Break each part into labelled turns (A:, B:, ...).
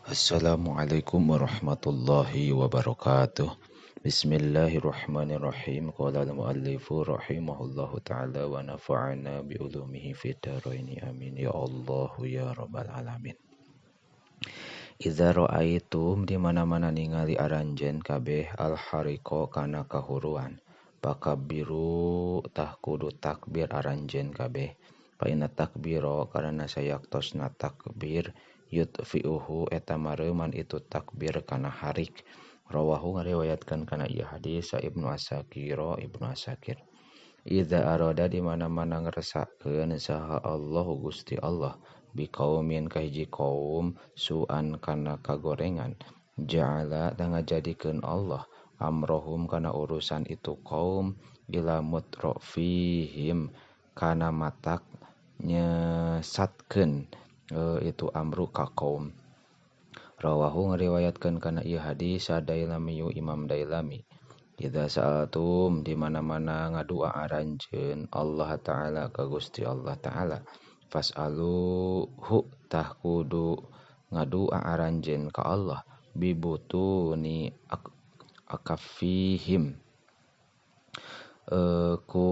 A: Assalamualaikum warahmatullahi wabarakatuh. Bismillahirrahmanirrahim. Qala al-muallifu rahimahullahu ta'ala wa nafa'ana bi ulumihi fid dharaini amin ya Allah ya rabbal alamin. Idza ra'aitum di mana-mana ningali aranjeun kabeh al-hariqo kana kahuruan. Pakabbiru tah kudu takbir aranjeun kabeh. Fa inna takbiro karena sayaktosna takbir yutfi'uhu eta mareuman itu takbir kana harik. Rawahu ngariwayatkan kana ieu hadis sa Ibnu Asakir. Idza arada di mana-mana ngerasakeun saha Allah Gusti Allah biqaumin kahiji kaum su'an kana kagorengan ja'ala da ngajadikeun Allah amrohum kana urusan itu kaum ila mutrafihim kana matak nyesatkeun itu amru ka kaum. Rawahu ngariwayatkeun kana ieu hadis sa Dailami Imam Dailami. Idza sa'atum di mana-mana ngadua aranjeun Allah taala ka Gusti Allah taala fas'aluhu tah kudu ngadua aranjeun ka Allah bibutuni akafihim ku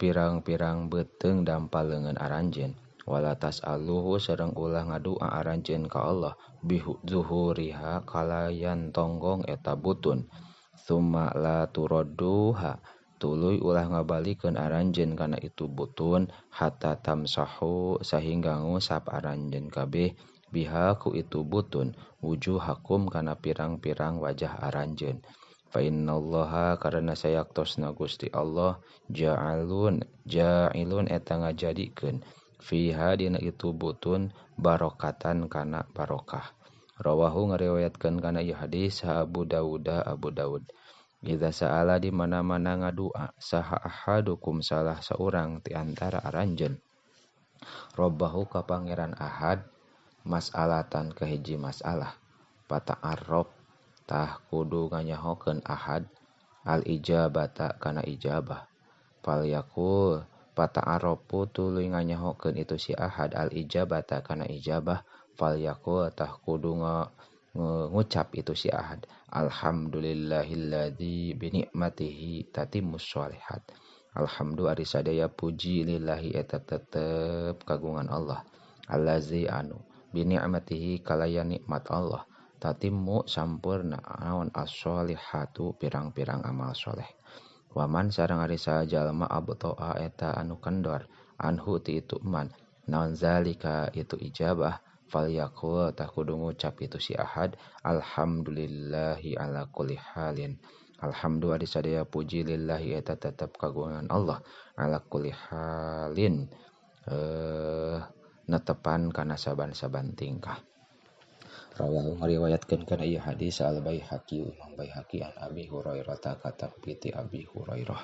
A: pirang-pirang beteung dampaleungeun aranjeun wala tas'aluhu sareng ulah ngadua aranjeun ka Allah bizuhuriha kalayan tonggong eta butun summa la turadduha tuluy ulah ngabalikeun aranjeun kana itu butun hatta tamsahu sahingga ngusap aranjeun kabeh biha ku itu butun wujuhakum kana pirang-pirang wajah aranjeun. Fa innallaha karana sayaktosna Gusti Allah ja'ilun eta ngajadikeun fiha dina itu butun barokatan kana barokah. Rawahu ngariwayatkeun kana ieu hadis Abu Dawud. Idza sa'ala di mana-mana ngadua saha ahadukum salah seorang ti antara aranjeun robbahu ka pangeran ahad mas'alatan kahiji masalah pata'arrab tah kudu nganyahokeun ahad al ijabata kana ijabah fal yakul pata'arrabu tuluy nganyahokeun itu si ahad al ijabata kana ijabah fal yakul tah kudu ngucap itu si ahad alhamdulillahilladzi bi ni'matihi tatimmus sholihat. Alhamdu ari sadaya puji lillahi eta tetep kagungan Allah allazi anu bi ni'matihi kalayan nikmat Allah tatimmu sampurna naon as-sholihatu pirang-pirang amal soleh. Waman sareng ari sajalma abtoa eta anu kendor anhu ti itu man naon zalika itu ijabah fal yakul tah kudu ngucap itu si ahad alhamdulillahi ala kulli halin. Alhamdu ari sadaya puji lillahi eta tetep kagungan Allah ala kulli halin netepan kana saban-saban tingkah. Rawahu ngariwayatkeun kana ieu hadis al Baihaqi Imam Baihaqi an Abi Hurairah kata piti Abi Hurairah.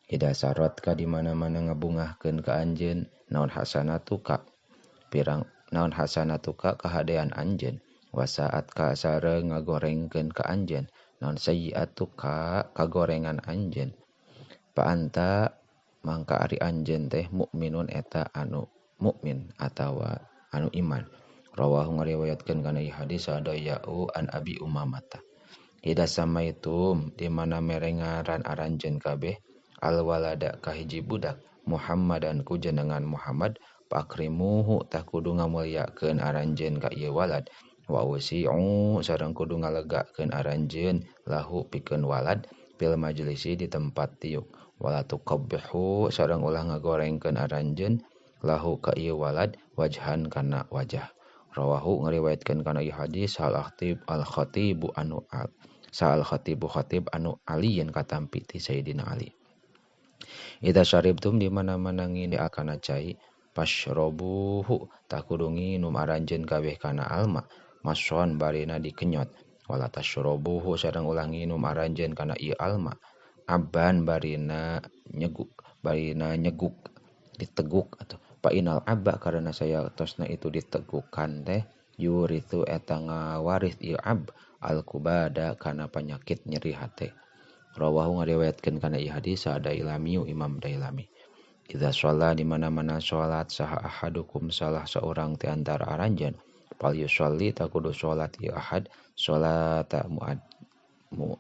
A: Ida sarat ka di mana-mana ngabungahkeun ka anjeun naon hasanatuka kahadean anjeun wasaat ka sareng ngagorengkeun ka anjeun naon sayyi'atuka kagorengan anjeun pa anta mangka ari anjeun teh mukminun eta anu mukmin atawa anu iman. Rawahu ngariwayatkeun kana ieu hadis sadayau an Abi Umamah. Ida samaitum di mana merengaran aranjeun kabeh al walada kahiji budak Muhammadan ku jenengan Muhammad pakrimuhu tah kudu ngamulyakeun aranjeun ka ieu walad wa usi'u sareng kudu ngalegakeun aranjeun lahu pikeun walad fil majlisi di tempat tiuk wala tuqabbihu sareng ulah ngagorengkeun aranjeun lahu ka ieu walad wajhan kana wajah. Rawahu ngariwayatkeun kana ieu hadis al-khatib anu aliyin katampi ti Sayyidina Ali. Ida syaribtum di mana-mana nginde akana cai pashrobuhu tah kudu nginum aranjeun kabeh kana alma masron barina dikenyot wala tashrobuhu sareng ulah nginum aranjeun kana ieu alma abban barina nyeguk diteguk atau pa inal abba karena saya tosna itu ditegukan teh yurithu eta ngawarith ieu ab al kubada kana penyakit nyeri hate. Rawahu ngariwayatkeun kana ieu hadis sa Dailami Imam Dailami. Idza shalla di mana-mana salat saha ahadukum salah seorang ti antara aranjeun Fal yusolli ta kudu salat ieu ahad salata mu,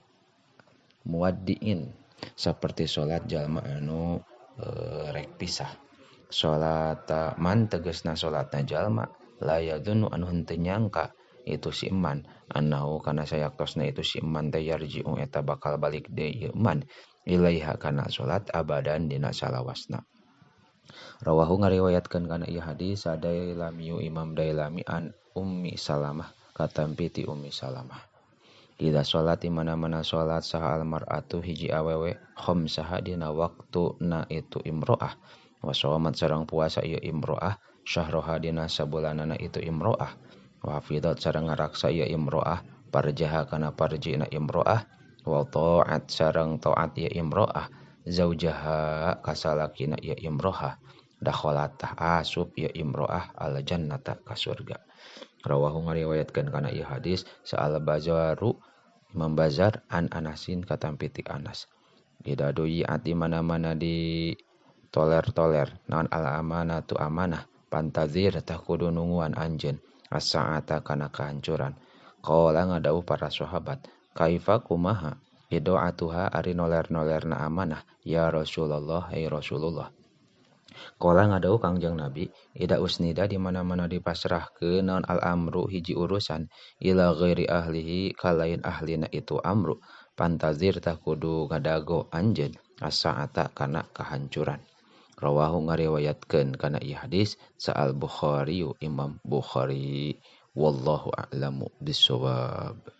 A: muwaddiin saperti salat jalma anu rek pisah. Salata man tegasna salatna jalma la yadunnu anu henteu nyangka itu si eman annahu kana sayaktosna itu si eman teh yarji'u eta bakal balik deui eman ilaiha kana salat abadan dina salawasna. Rawahu ngariwayatkeun kana ieu hadis Sadailamiyu Imam Dailami an Ummi Salamah katampi ti Ummi Salamah. Ida sholat di mana-mana sholat saha almar'atu hiji awewe khamsaha dina waktuna itu imro'ah wa shawamat sareng puasa ieu imro'ah syahroha dina sabulanana itu imro'ah wa hafidhat sareng ngaraksa ieu imro'ah parjaha kana parjina imro'ah wa ta'at sareng taat ieu imro'ah zaujaha kasalakina ieu imro'ah dakhalatah asup ieu imro'ah al jannata ka surga. Rawahu ngariwayatkeun kana ieu hadis Sa'al Bazaru Imam Bazar an Anasin katampi ti Anas. Ida doyiat di mana-mana di toler-toler naon al amanatu amanah pantazir tah kudu nungguan anjeun as-sa'ata kana kahancuran. Qala ngadauh para sahabat, kaifa kumaha idoatuha ari noler-nolerna amanah ya Rasulullah hai Rasulullah. Qala ngadauh Kangjeng Nabi, ida usnida di mana-mana dipasrahkeun naon al-amru hiji urusan ila ghairi ahlihi kalain ahlina itu amru pantazir tah kudu ngadago anjeun as-sa'ata kana kahancuran. Rawahu ngariwayatkeun kana ieu hadis Sa'al Bukhari Imam Bukhari wallahu a'lamu bissawab.